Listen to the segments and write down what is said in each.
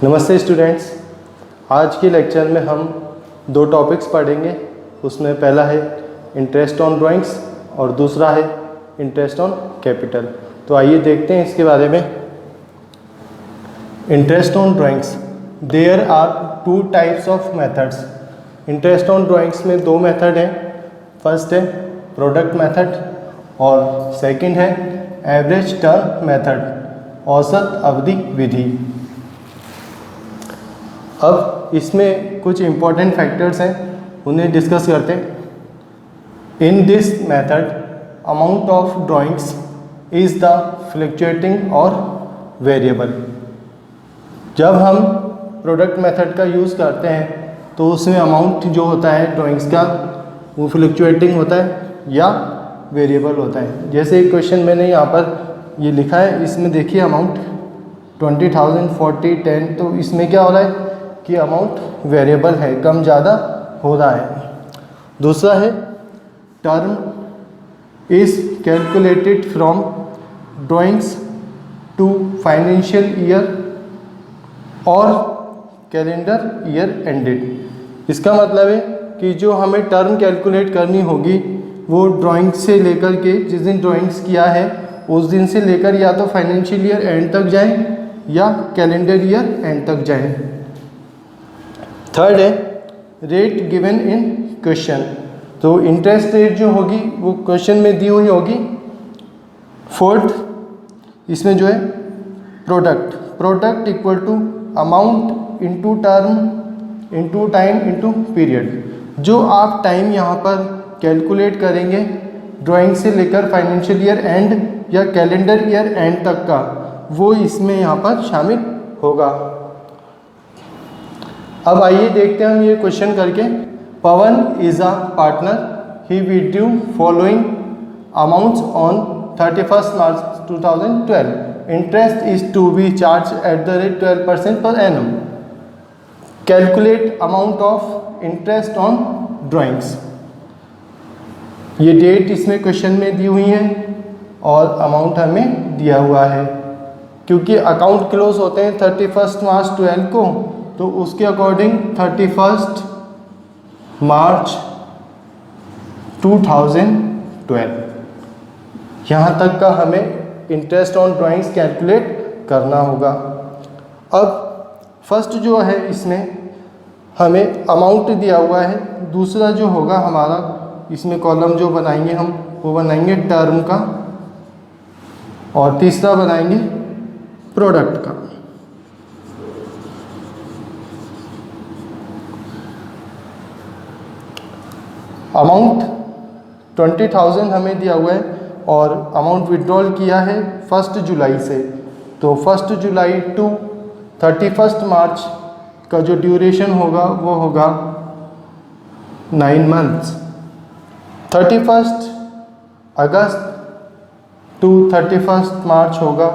नमस्ते स्टूडेंट्स, आज के लेक्चर में हम दो टॉपिक्स पढ़ेंगे। उसमें पहला है इंटरेस्ट ऑन ड्राइंग्स और दूसरा है इंटरेस्ट ऑन कैपिटल। तो आइए देखते हैं इसके बारे में। Interest on drawings, there are two types of methods. Interest on drawings में दो मेथड हैं। फर्स्ट है प्रोडक्ट मेथड और सेकंड है एवरेज टर्म मेथड, औसत अवधि विधि। अब इसमें कुछ इम्पॉर्टेंट फैक्टर्स हैं, उन्हें डिस्कस करते हैं। इन this method amount of drawings is the fluctuating और वेरिएबल। जब हम प्रोडक्ट मेथड का यूज़ करते हैं तो उसमें अमाउंट जो होता है ड्राइंग्स का वो फ्लक्चुएटिंग होता है या वेरिएबल होता है। जैसे एक क्वेश्चन मैंने यहाँ पर ये लिखा है, इसमें देखिए अमाउंट 20,000, 40, 10, तो इसमें क्या हो रहा है कि अमाउंट वेरिएबल है, कम ज़्यादा हो रहा है। दूसरा है term is calculated from drawings to financial year और कैलेंडर ईयर एंडेड। इसका मतलब है कि जो हमें टर्म कैलकुलेट करनी होगी वो ड्राइंग से लेकर के जिस दिन ड्राइंग्स किया है उस दिन से लेकर या तो फाइनेंशियल ईयर एंड तक जाएं या कैलेंडर ईयर एंड तक जाएं। थर्ड है रेट गिवन इन क्वेश्चन। तो इंटरेस्ट रेट जो होगी वो क्वेश्चन में दी हुई होगी। फोर्थ, इसमें जो है product equal to amount into term into time into period. जो आप टाइम यहाँ पर कैलकुलेट करेंगे ड्राइंग से लेकर फाइनेंशियल ईयर एंड या कैलेंडर ईयर एंड तक का, वो इसमें यहाँ पर शामिल होगा। अब आइए देखते हैं हम ये क्वेश्चन करके। Pawan is a partner, he withdrew following amounts on 31 March 2012। Interest is to be charged at the rate 12% per annum. Calculate amount of interest on drawings. ये डेट इसमें क्वेश्चन में दी हुई है और अमाउंट हमें दिया हुआ है। क्योंकि अकाउंट क्लोज होते हैं 31 मार्च 12 को, तो उसके अकॉर्डिंग 31 मार्च 2012 यहाँ तक का हमें इंटरेस्ट ऑन ड्राइंग्स कैलकुलेट करना होगा। अब फर्स्ट जो है इसमें हमें अमाउंट दिया हुआ है। दूसरा जो होगा हमारा इसमें कॉलम जो बनाएंगे हम वो बनाएंगे टर्म का और तीसरा बनाएंगे प्रोडक्ट का। अमाउंट 20,000 हमें दिया हुआ है और अमाउंट विड्रॉल किया है 1 जुलाई से। तो 1 जुलाई टू 31 मार्च का जो ड्यूरेशन होगा वो होगा 9 मंथ्स। 31 अगस्त टू 31 मार्च होगा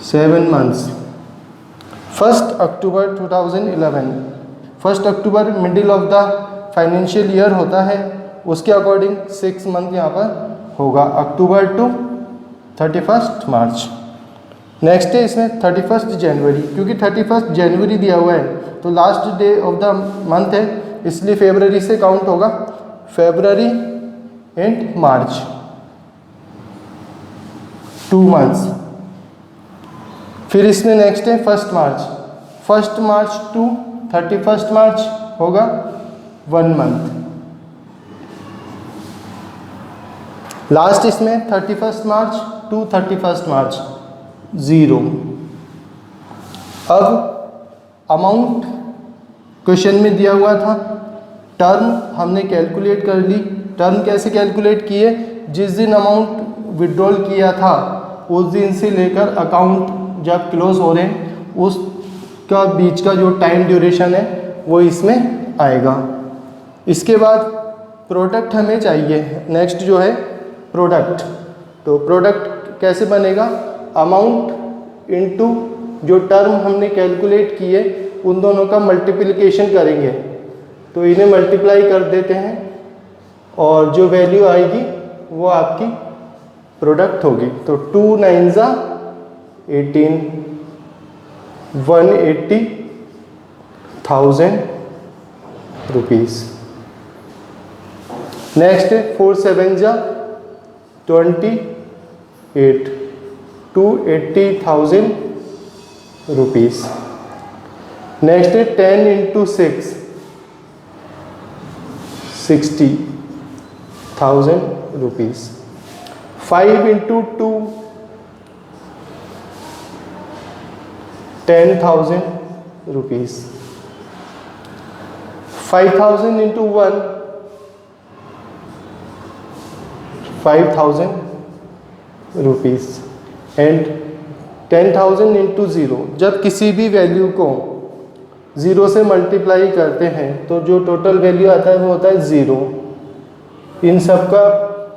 7 months. 1 October 2011, 1 October middle of the financial year होता है, उसके अकॉर्डिंग 6 मंथ यहाँ पर होगा, अक्टूबर टू 31 मार्च। नेक्स्ट है इसमें 31 जनवरी, क्योंकि 31 जनवरी दिया हुआ है तो last day of the month है, इसलिए फरवरी से काउंट होगा, फरवरी एंड मार्च 2 मंथ्स। फिर इसमें नेक्स्ट है 1 मार्च, 1 मार्च टू 31 मार्च होगा 1 मंथ। लास्ट इसमें 31 मार्च टू 31 मार्च 0। अब अमाउंट क्वेश्चन में दिया हुआ था, टर्म हमने कैलकुलेट कर ली। टर्म कैसे कैलकुलेट किए, जिस दिन अमाउंट विड्रॉल किया था उस दिन से लेकर अकाउंट जब क्लोज हो रहे हैं उसका बीच का जो टाइम ड्यूरेशन है वो इसमें आएगा। इसके बाद प्रोडक्ट हमें चाहिए। नेक्स्ट जो है प्रोडक्ट, तो प्रोडक्ट कैसे बनेगा, अमाउंट इनटू जो टर्म हमने कैलकुलेट किए उन दोनों का मल्टीप्लिकेशन करेंगे, तो इन्हें मल्टीप्लाई कर देते हैं और जो वैल्यू आएगी वो आपकी प्रोडक्ट होगी। तो 2 9 ज़ा 18, 180,000 रुपीज़। नेक्स्ट 4 7 ज़ा 28, 280,000 rupees. Next 10 into 6 60,000 rupees. 5 into 2 10,000 rupees. 5,000 into 1 5,000 rupees and 10,000 into 0। जब किसी भी वैल्यू को 0 से मल्टीप्लाई करते हैं तो जो टोटल वैल्यू आता है वो होता है 0। इन सब का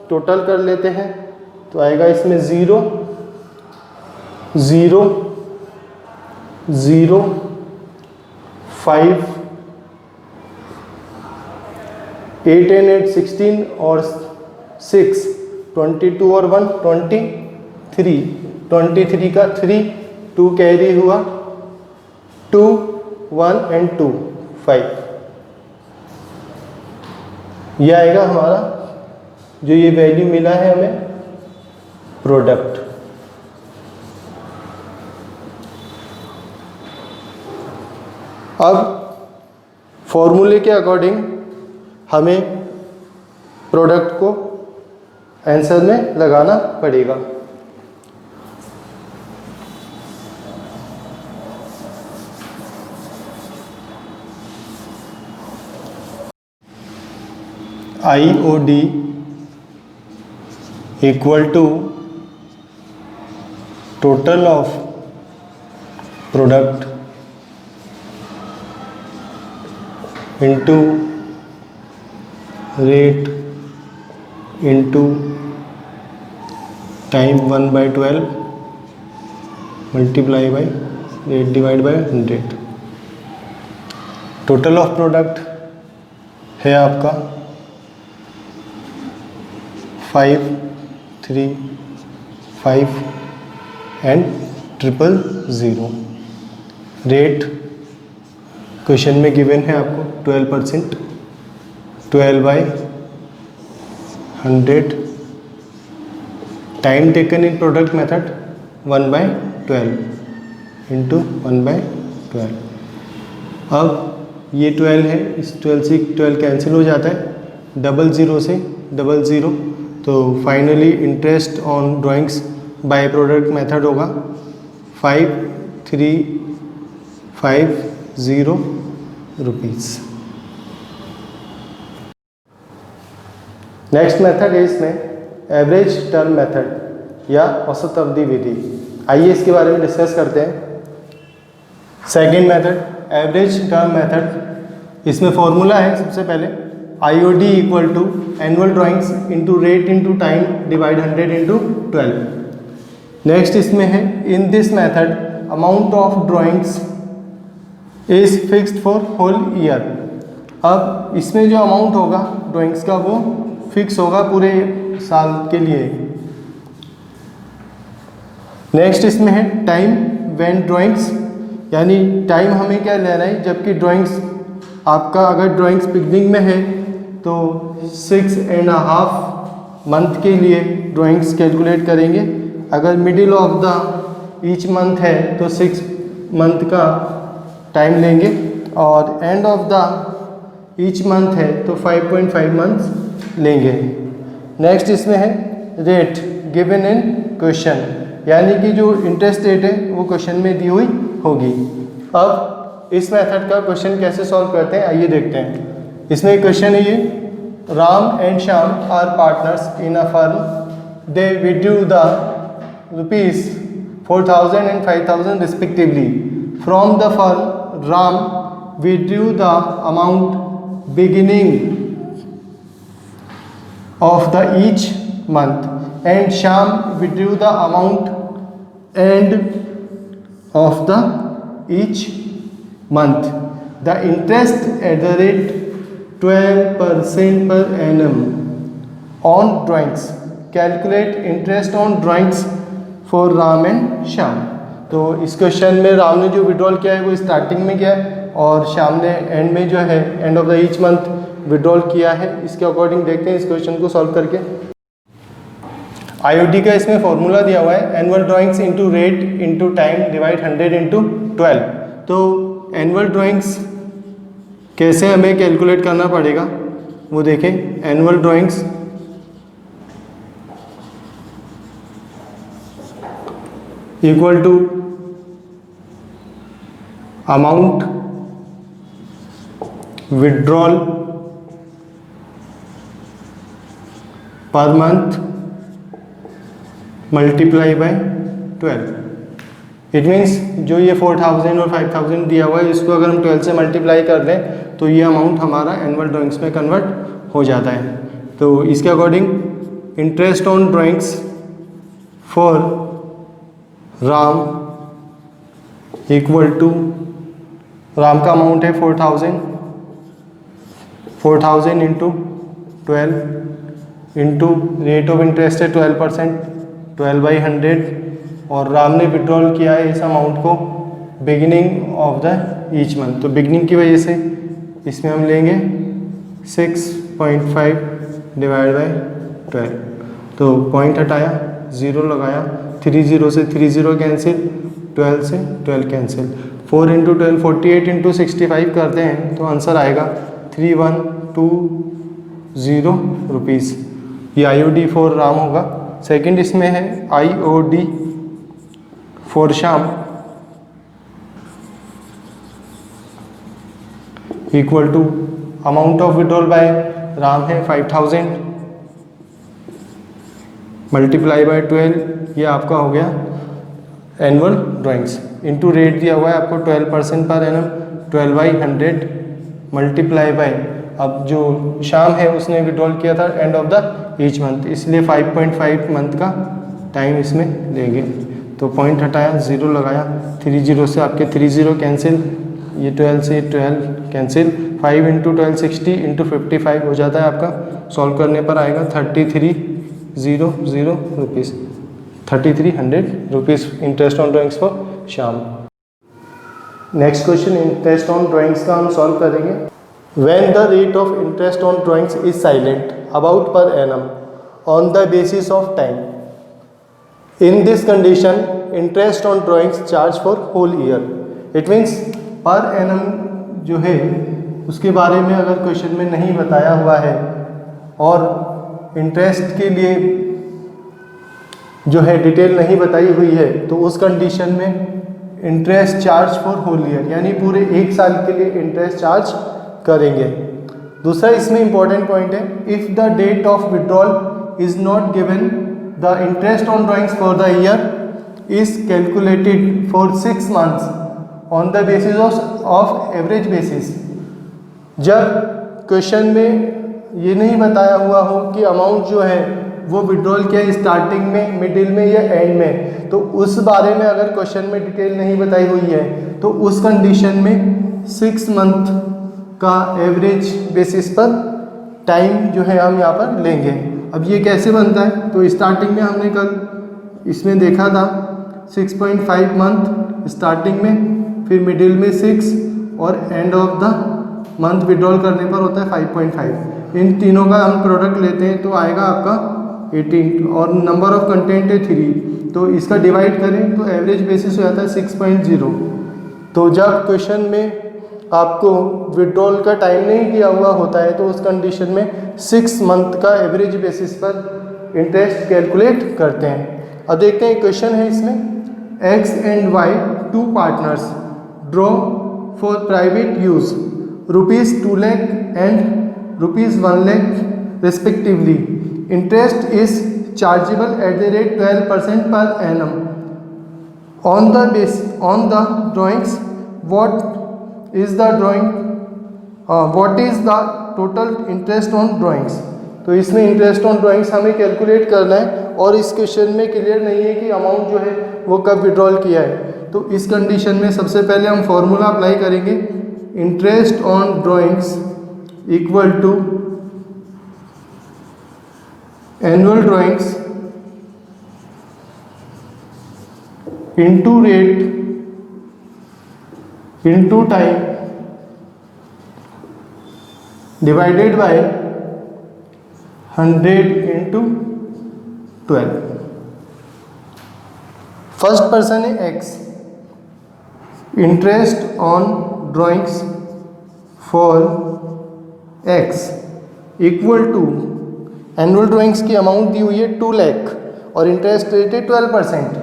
टोटल कर लेते हैं तो आएगा इसमें 0 0 0 5 8 and 8 16 और 6 22 और 1 23 23 का 3 2 कैरी हुआ 2 1 and 2 5। यह आएगा हमारा जो ये वैल्यू मिला है हमें प्रोडक्ट। अब फॉर्मूले के अकॉर्डिंग हमें प्रोडक्ट को आंसर में लगाना पड़ेगा। IOD equal to total of product into rate into time 1/12 multiply by rate divide by 100। Total of product है आपका 5 3 5 एंड 000। रेट क्वेश्चन में गिवन है आपको 12%, 12/100। Time taken in product method 1/12 into 1/12। अब ये 12 है, इस 12 से 12 कैंसिल हो जाता है, 00 से 00। तो finally interest on drawings bye product method होगा 5350 रुपीज़। नेक्स्ट मेथड है इसमें एवरेज टर्म मेथड या औसत अवधि विधि। आइए इसके बारे में डिस्कस करते हैं। Second method average term method, इसमें फॉर्मूला है सबसे पहले IOD equal to annual drawings into rate into time divide 100 into 12। Next इसमें है in this method amount of drawings is fixed for whole year. अब इसमें जो अमाउंट होगा ड्राइंग्स का वो फिक्स होगा पूरे साल के लिए। नेक्स्ट इसमें है टाइम व्हेन ड्राइंग्स, यानी टाइम हमें क्या लेना है, जबकि ड्राइंग्स आपका अगर ड्राइंग्स बिगनिंग में है तो 6.5 मंथ के लिए ड्राइंग्स कैलकुलेट करेंगे। अगर middle of the each month है तो 6 मंथ का टाइम लेंगे और and of the each month है तो 5.5 मंथ्स लेंगे। नेक्स्ट इसमें है रेट गिवन इन क्वेश्चन, यानी कि जो इंटरेस्ट रेट है वो क्वेश्चन में दी हुई होगी। अब इस मेथड का क्वेश्चन कैसे सॉल्व करते हैं आइए देखते हैं। इसमें क्वेश्चन है ये, Ram and Shyam are partners in a firm, they withdrew the ₹4,000 and 5,000 respectively from the firm. Ram withdrew the amount beginning of the each month and Shyam withdrew the amount end of the each month. The interest at the rate 12% per annum on drawings. Calculate interest on drawings for Ram and Shyam. तो इस question में राम ने जो withdrawal किया है वो starting में किया है और श्याम ने एंड में जो है and of the each month withdrawal किया है। इसके अकॉर्डिंग देखते हैं इस क्वेश्चन को सॉल्व करके। आईओडी का इसमें फॉर्मूला दिया हुआ है, annual drawings into rate into time divide 100 into 12। तो एनुअल ड्राइंग्स कैसे हमें कैलकुलेट करना पड़ेगा वो देखें। Annual drawings equal to amount withdrawal per month multiply by 12। It means जो ये 4000 और 5000 दिया हुआ है इसको अगर हम 12 से मल्टीप्लाई कर दें तो ये अमाउंट हमारा एनुअल ड्राइंग्स में कन्वर्ट हो जाता है। तो इसके according interest on drawings for Ram equal to, Ram का अमाउंट है 4000 into 12 into rate of interest है 12%, 12/100 और राम ने विड्रॉल किया है इस अमाउंट को beginning of the each month. तो बिगिनिंग की वजह से इसमें हम लेंगे 6.5 डिवाइड बाय 12। तो पॉइंट हटाया, 0 लगाया, 30 से 30 कैंसिल, 12 से 12 कैंसिल, 4 इंटू 12 48 इंटू 65 करते हैं तो आंसर आएगा 3120 रुपीज़। ये आईओडी फॉर राम होगा। सेकंड इसमें है IOD for Shyam equal to amount of withdrawal by Ram है 5000 मल्टीप्लाई बाय 12, ये आपका हो गया एनुअल ड्राइंग्स इंटू रेट दिया हुआ है आपको 12% पर एनम, 12/100 मल्टीप्लाई बाय, अब जो श्याम है उसने विड्रॉल किया था and of the each month इसलिए 5.5 मंथ का टाइम इसमें लेंगे। तो पॉइंट हटाया, 0 लगाया, 30 से आपके 30 कैंसिल, ये 12 से 12 कैंसिल, 5 इंटू 12 60 इंटू 55 हो जाता है आपका। सॉल्व करने पर आएगा 3300 rupees, 3300 rupees interest on drawings for Shyam. Next question interest on drawings का हम सॉल्व करेंगे। When the rate of interest on drawings is silent about per annum on the basis of time, in this condition interest on drawings charged for whole year. It means per annum जो है उसके बारे में अगर question में नहीं बताया हुआ है और इंटरेस्ट के लिए जो है डिटेल नहीं बताई हुई है तो उस कंडीशन में interest charge for whole year यानी पूरे 1 साल के लिए इंटरेस्ट चार्ज करेंगे। दूसरा इसमें इंपॉर्टेंट पॉइंट है, if the date of withdrawal is not given the interest on drawings for the year is calculated for 6 months on the basis of average basis. जब क्वेश्चन में ये नहीं बताया हुआ हो कि अमाउंट जो है वो विड्रॉल किया स्टार्टिंग में, मिडिल में या एंड में, तो उस बारे में अगर क्वेश्चन में डिटेल नहीं बताई हुई है तो उस कंडीशन में 6 मंथ का एवरेज बेसिस पर टाइम जो है हम यहाँ पर लेंगे। अब ये कैसे बनता है, तो स्टार्टिंग में हमने कल इसमें देखा था 6.5 मंथ स्टार्टिंग में, फिर मिडिल में 6 और and of the month withdrawal करने पर होता है 5.5। इन तीनों का हम प्रोडक्ट लेते हैं तो आएगा आपका 18 और नंबर ऑफ कंटेंट है 3, तो इसका डिवाइड करें तो एवरेज बेसिस हो जाता है 6.0। तो जब क्वेश्चन में आपको विड्रॉल का टाइम नहीं दिया हुआ होता है तो उस कंडीशन में 6 मंथ का एवरेज बेसिस पर इंटरेस्ट कैलकुलेट करते हैं। अब देखते हैं क्वेश्चन है इसमें, X and Y 2 partners draw for private use ₹2 lakh and ₹1 lakh respectively. Interest is chargeable at the rate 12% per annum on the drawings. What is the total interest on drawings? तो इसमें interest on drawings हमें calculate करना है और इस question में clear नहीं है कि अमाउंट जो है वो कब विड्रॉल किया है। तो इस कंडीशन में सबसे पहले हम फॉर्मूला अप्लाई करेंगे, interest on drawings equal to annual drawings into rate into time divided by 100 into 12। First person है X, interest on drawings for X equal to annual drawings की अमाउंट दी हुई है 2 लाख और इंटरेस्ट रेट है 12%।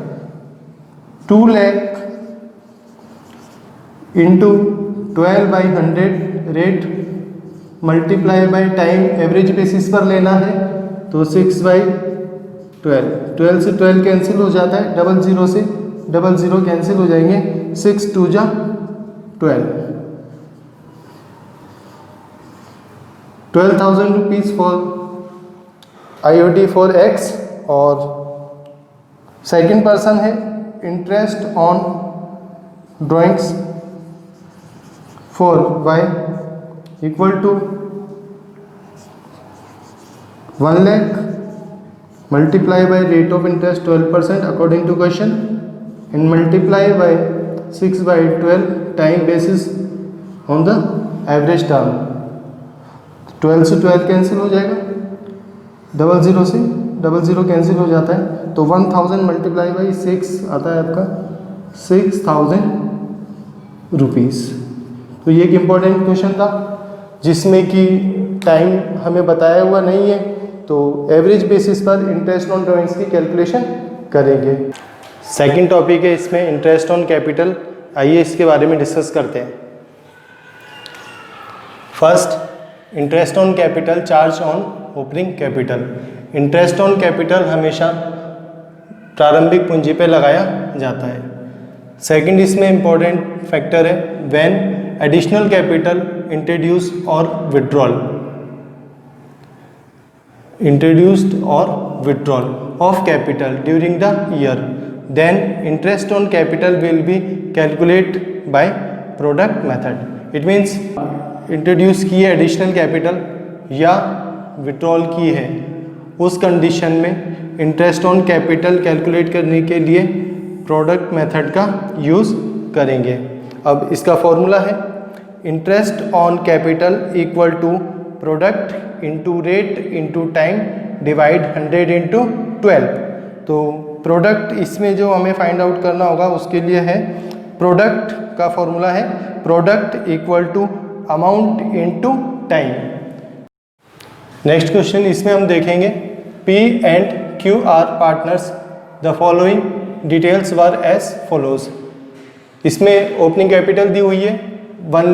2 lakh into 12/100 rate multiply by time average basis पर लेना है तो 6/12। 12 से 12 कैंसिल हो जाता है, 00 से 00 कैंसिल हो जाएंगे, 6 2 जा 12। 12,000 rupees for IOD for X. और सेकंड पर्सन है interest on drawings for Y equal to 1 lakh multiply by rate of interest 12% according to question and multiply by 6/12 time basis on the average term. 12 से 12 cancel हो जाएगा, 00 से 00 cancel हो जाता है तो 1000 मल्टीप्लाई बाई 6 आता है आपका 6000 रुपीज़। तो ये एक इम्पॉर्टेंट क्वेश्चन था जिसमें कि टाइम हमें बताया हुआ नहीं है, तो एवरेज बेसिस पर इंटरेस्ट ऑन ड्राइंग्स की कैलकुलेशन करेंगे। सेकंड टॉपिक है इसमें इंटरेस्ट ऑन कैपिटल। आइए इसके बारे में डिस्कस करते हैं। First, interest on capital charge on opening capital. Interest on capital हमेशा प्रारंभिक पूंजी पे लगाया जाता है। सेकंड, इसमें इंपॉर्टेंट फैक्टर है व्हेन एडिशनल कैपिटल इंट्रोड्यूस और विड्रॉल इंट्रोड्यूस्ड और withdrawal of capital during the year, then interest on capital will be calculate by product method. It means introduce की है एडिशनल कैपिटल या विड्रॉल की है, उस कंडीशन में इंटरेस्ट ऑन कैपिटल कैलकुलेट करने के लिए प्रोडक्ट मेथड का यूज़ करेंगे। अब इसका फॉर्मूला है interest on capital equal to product into rate into time divide 100 into 12। तो प्रोडक्ट इसमें जो हमें फाइंड आउट करना होगा उसके लिए है, प्रोडक्ट का फॉर्मूला है product equal to amount into time. Next question इसमें हम देखेंगे P and Q are partners, the following details were as follows. इसमें ओपनिंग कैपिटल दी हुई है 1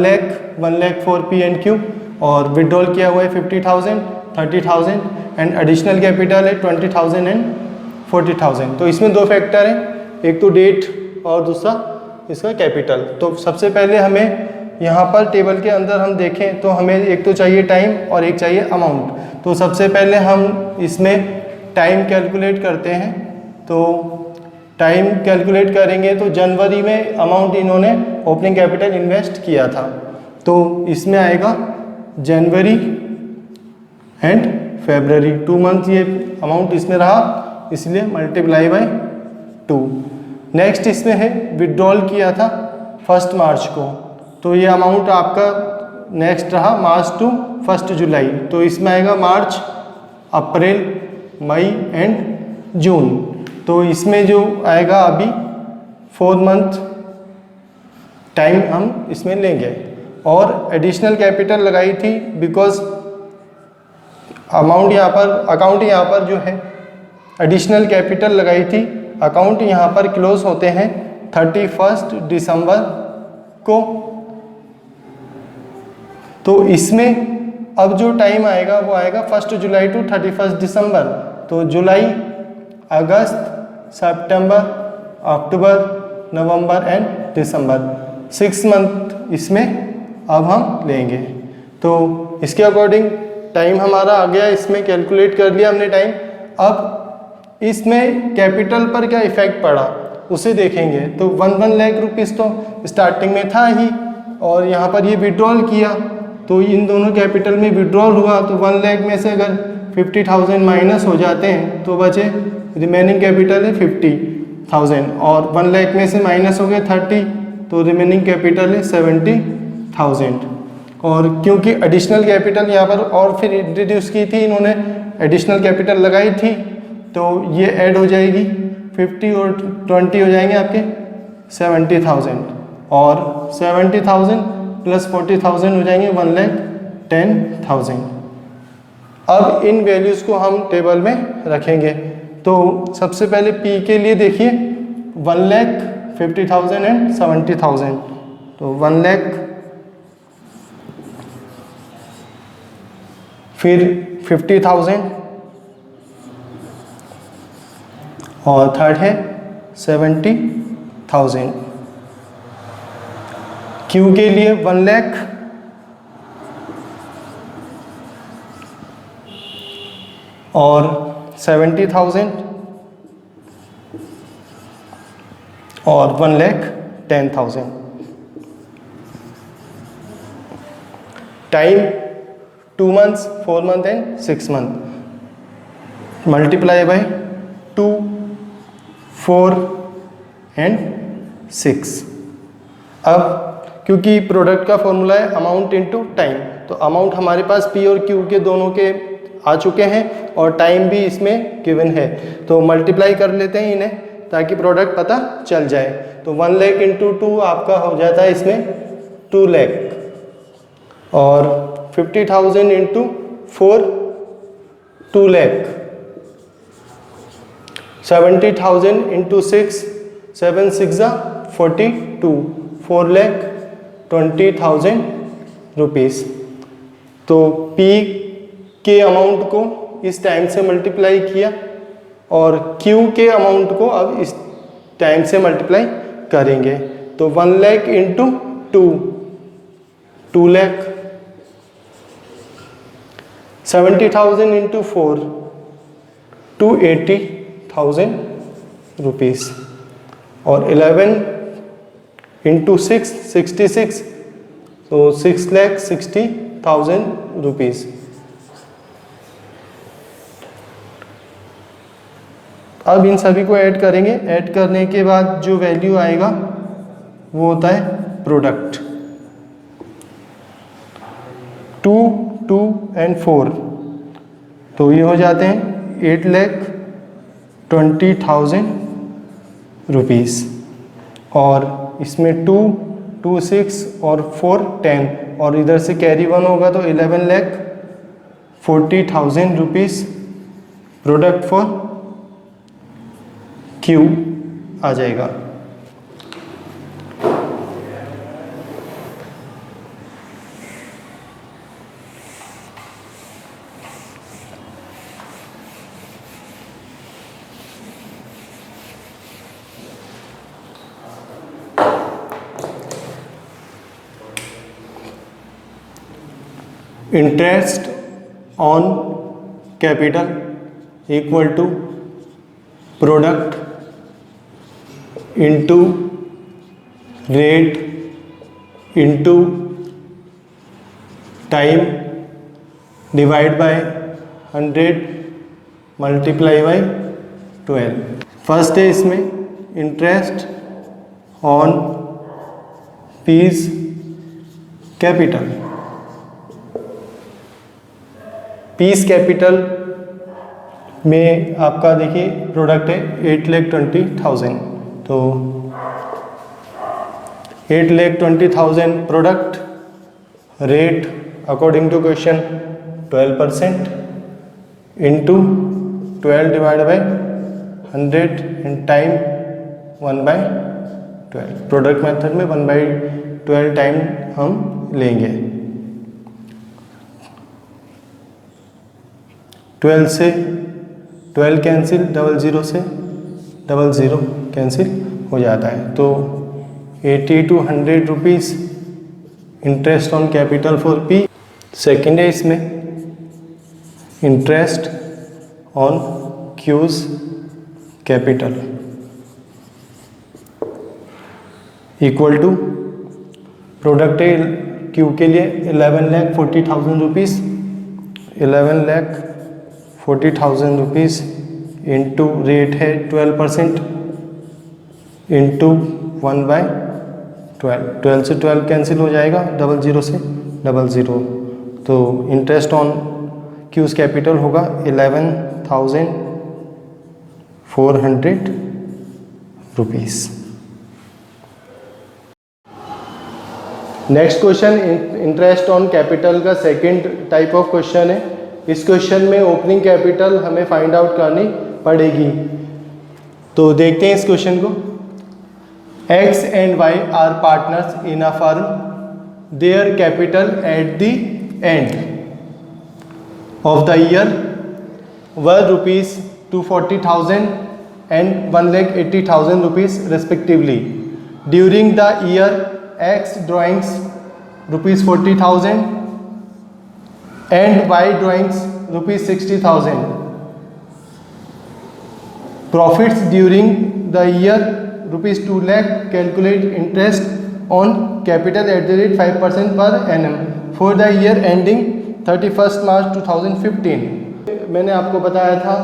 lakh for P and Q और विड्रॉल किया हुआ है 50,000, 30,000 एंड एडिशनल कैपिटल है 20,000 एंड 40,000। तो इसमें दो फैक्टर हैं, एक तो डेट और दूसरा इसका कैपिटल। तो सबसे पहले हमें यहाँ पर टेबल के अंदर हम देखें तो हमें एक तो चाहिए टाइम और एक चाहिए अमाउंट। तो सबसे पहले हम इसमें टाइम कैलकुलेट करते हैं। तो टाइम कैलकुलेट करेंगे तो जनवरी में अमाउंट इन्होंने ओपनिंग कैपिटल इन्वेस्ट किया था, तो इसमें आएगा जनवरी एंड फरवरी, 2 मंथ ये अमाउंट इसमें रहा, इसलिए मल्टीप्लाई बाय 2। नेक्स्ट इसमें है विड्रॉल किया था 1 मार्च को, तो ये अमाउंट आपका नेक्स्ट रहा मार्च टू 1 जुलाई। तो इसमें आएगा मार्च, अप्रैल, मई एंड जून। तो इसमें जो आएगा अभी 4 मंथ टाइम हम इसमें लेंगे। और एडिशनल कैपिटल लगाई थी बिकॉज अमाउंट यहाँ पर, अकाउंट यहाँ पर जो है एडिशनल कैपिटल लगाई थी, अकाउंट यहाँ पर क्लोज होते हैं 31 दिसंबर को। तो इसमें अब जो टाइम आएगा वो आएगा 1 जुलाई टू 31 दिसंबर। तो जुलाई, अगस्त, सितंबर, अक्टूबर, नवंबर एंड दिसंबर, 6 मंथ इसमें अब हम लेंगे। तो इसके अकॉर्डिंग टाइम हमारा आ गया, इसमें कैलकुलेट कर लिया हमने टाइम। अब इसमें कैपिटल पर क्या इफेक्ट पड़ा, उसे देखेंगे तो 1 लाख रुपीज़ तो स्टार्टिंग में था ही, और यहाँ पर ये विड्रॉल किया तो इन दोनों कैपिटल में विड्रॉल हुआ, तो 1 लाख में से अगर 50,000 माइनस हो जाते हैं तो बचे रिमेनिंग कैपिटल है 50,000, और 1 लाख में से माइनस हो गए 30 तो रिमेनिंग कैपिटल है 70,000। और क्योंकि एडिशनल कैपिटल यहाँ पर और फिर इंट्रोड्यूस की थी इन्होंने, एडिशनल कैपिटल लगाई थी, तो ये ऐड हो जाएगी 50 और 20 हो जाएंगे आपके 70,000, और 70,000 प्लस 40,000 हो जाएंगे 1,10,000। अब इन वैल्यूज़ को हम टेबल में रखेंगे। तो सबसे पहले P के लिए देखिए 1,50,000 एंड 70,000, तो 1 लाख, फिर 50,000 और थर्ड है 70,000। Q के लिए 1 लाख और 70,000 और 1,10,000। Time 2 months, 4 months and 6 months, multiply by 2, 4 and 6। अब क्योंकि प्रोडक्ट का फॉर्मूला है अमाउंट इनटू टाइम, तो अमाउंट हमारे पास P और Q के दोनों के आ चुके हैं और टाइम भी इसमें गिवन है, तो मल्टीप्लाई कर लेते हैं इन्हें ताकि प्रोडक्ट पता चल जाए। तो 1 लाख इंटू 2 आपका हो जाता है इसमें 2 लाख, और 50,000 इंटू 4 2 लाख, 70,000 इंटू 6 7 6 42 4,20,000 रुपीज़। तो P के अमाउंट को इस टाइम से मल्टीप्लाई किया और Q के अमाउंट को अब इस टाइम से मल्टीप्लाई करेंगे, तो 1 lakh into 2 lakh, 70,000 into 4 280,000 rupees, और 11 इंटू 6 66, तो 6,60,000 रुपीज़। अब इन सभी को ऐड करेंगे, ऐड करने के बाद जो वैल्यू आएगा वो होता है प्रोडक्ट। 2 2 एंड 4, तो ये हो जाते हैं 8,20,000 रुपीज़, और इसमें 2 2 6 और 4 10, और इधर से कैरी 1 होगा तो 11,40,000 रुपीज़ प्रोडक्ट फॉर Q आ जाएगा। Interest on capital equal to product into rate into time divide by 100 multiply by 12। First है इसमें interest on P's capital. P's capital में आपका देखिए प्रोडक्ट है 8,20,000, तो 8,20,000 product, rate according to question 12% into 12 divide by 100 and time 1/12। Product method में 1/12 time हम लेंगे। 12 से 12 कैंसिल, 00 से 00 कैंसिल हो जाता है, तो 80 to 100 rupees interest on capital for P। Second है इसमें interest on Q's capital. Equal to product है क्यू के लिए 11,40,000 रुपीज़, 11,40,000 रुपीज़ इंटू रेट है 12% इंटू 1/12, 12 से 12 कैंसिल हो जाएगा, 00 से 00, तो इंटरेस्ट ऑन क्यूज कैपिटल होगा 11,400 rupees. Next question interest on capital का सेकंड टाइप ऑफ क्वेश्चन है। इस क्वेश्चन में ओपनिंग कैपिटल हमें फाइंड आउट करनी पड़ेगी। तो देखते हैं इस क्वेश्चन को। X and Y are partners in a firm. Their capital at the end of the year were rupees 240,000 and 1,80,000 rupees respectively. During the year, X drawings rupees 40,000 and Y drawings rupees 60,000. Profits during the year rupees 2 lakh. Calculate interest on capital at the rate 5% per annum for the year ending 31st March 2015. मैंने आपको बताया था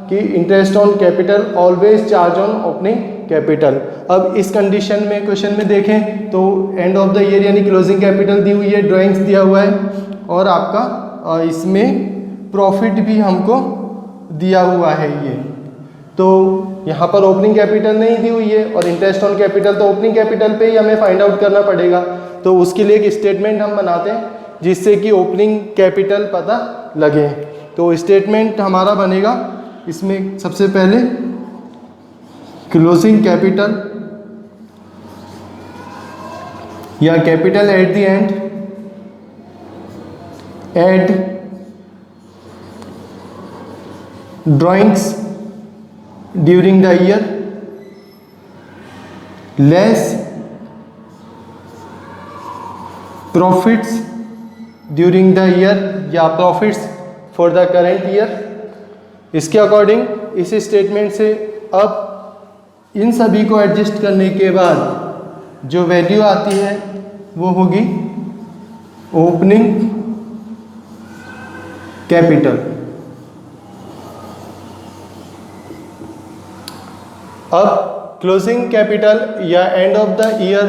कि interest on capital always charge on opening capital. अब इस condition में question में देखें तो एंड ऑफ द ईयर यानी क्लोजिंग कैपिटल दी हुई है, ड्राइंग्स दिया हुआ है और आपका इसमें प्रॉफिट भी हमको दिया हुआ है ये। तो यहाँ पर ओपनिंग कैपिटल नहीं दी हुई है और इंटरेस्ट ऑन कैपिटल तो ओपनिंग कैपिटल पे ही हमें फाइंड आउट करना पड़ेगा। तो उसके लिए एक स्टेटमेंट हम बनाते हैं जिससे कि ओपनिंग कैपिटल पता लगे। तो स्टेटमेंट हमारा बनेगा, इसमें सबसे पहले क्लोजिंग कैपिटल या capital at the end add drawings during the year less profits during the year या profits for the current year. इसके अकॉर्डिंग इस स्टेटमेंट से अब इन सभी को एडजस्ट करने के बाद जो वैल्यू आती है वो होगी ओपनिंग कैपिटल। अब क्लोजिंग कैपिटल या end of the year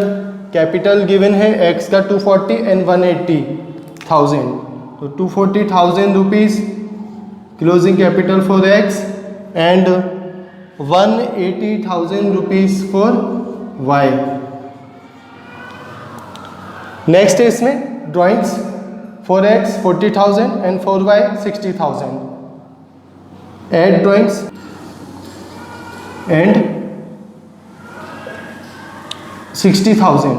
capital given है एक्स का 240 एंड 180,000, तो 240,000 rupees closing capital for X and 180,000 rupees for Y. Next है इसमें drawings for X 40,000 and for Y 60,000। Add drawings and 60,000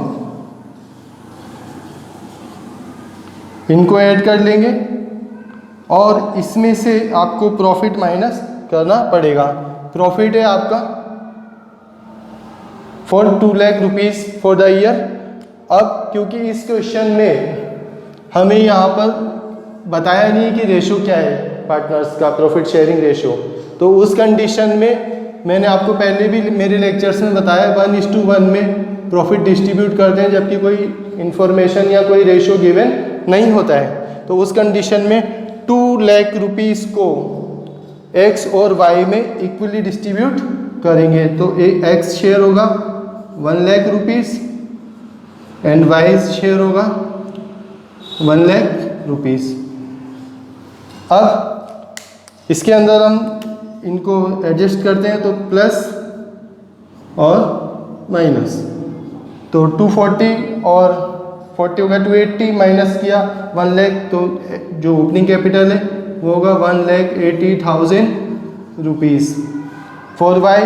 इनको add कर लेंगे और इसमें से आपको प्रॉफिट माइनस करना पड़ेगा। प्रॉफिट है आपका for 2 lakh rupees for the year. अब क्योंकि इस क्वेश्चन में हमें यहाँ पर बताया नहीं कि रेशो क्या है पार्टनर्स का, प्रॉफिट शेयरिंग रेशो, तो उस कंडीशन में मैंने आपको पहले भी मेरे लेक्चर्स में बताया 1:1 में प्रॉफिट डिस्ट्रीब्यूट करते हैं जबकि कोई इन्फॉर्मेशन या कोई रेशो गिवन नहीं होता है। तो उस कंडीशन में 2 लाख रुपीज़ को एक्स और वाई में इक्वली डिस्ट्रीब्यूट करेंगे। तो एक्स शेयर होगा 1 lakh rupees and Y share होगा 1 लाख रुपीज़। अब इसके अंदर हम इनको एडजस्ट करते हैं तो प्लस और माइनस, तो 240 और 40 होगा 280 माइनस किया 1 लाख, तो जो ओपनिंग कैपिटल है वो होगा 1,80,000 rupees. For Y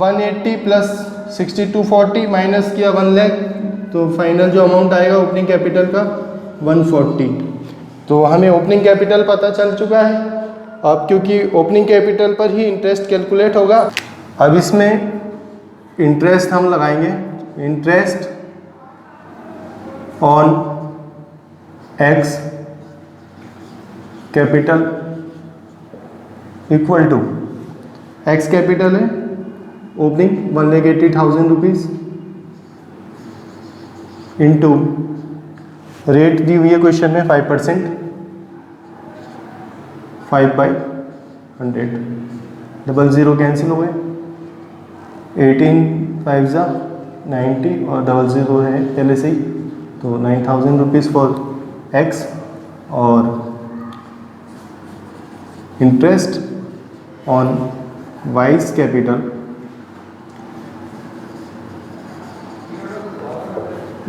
180 plus 60 240 minus किया 1 लाख, तो फाइनल जो अमाउंट आएगा ओपनिंग कैपिटल का 140। तो हमें ओपनिंग कैपिटल पता चल चुका है। अब क्योंकि ओपनिंग कैपिटल पर ही इंटरेस्ट कैलकुलेट होगा, अब इसमें इंटरेस्ट हम लगाएंगे। Interest on X capital equal to X capital है ओपनिंग 1,80,000 रुपीज़ इंटू रेट दी हुई है क्वेश्चन में 5%, 5/100, 00 कैंसिल हो गए, 18 5 ज़ा 90 और 00 है पहले से ही, तो 9,000 रुपीज़ फॉर एक्स, और interest on Y's capital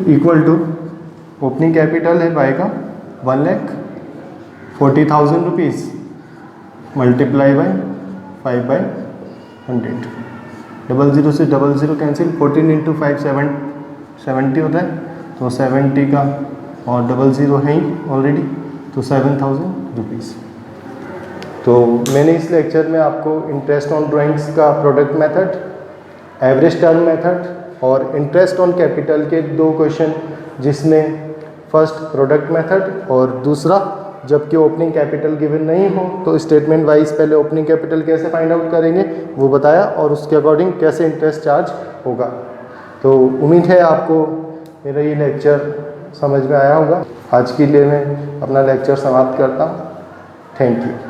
equal to opening capital है वाई का 1,40,000 रुपीज़ मल्टीप्लाई बाय 5/100, 00 से 00 कैंसिल, 14 इंटू 5 70 होता है, तो 70 का और 00 है ही ऑलरेडी, तो 7,000 रुपीज़। तो मैंने इस लेक्चर में आपको इंटरेस्ट ऑन ड्राइंग्स का product method, average term method और इंटरेस्ट ऑन कैपिटल के दो क्वेश्चन, जिसमें फर्स्ट प्रोडक्ट मेथड और दूसरा जबकि ओपनिंग कैपिटल गिवन नहीं हो तो स्टेटमेंट वाइज पहले ओपनिंग कैपिटल कैसे फाइंड आउट करेंगे वो बताया, और उसके अकॉर्डिंग कैसे इंटरेस्ट चार्ज होगा। तो उम्मीद है आपको मेरा ये लेक्चर समझ में आया होगा। आज के लिए मैं अपना लेक्चर समाप्त करता हूँ। Thank you.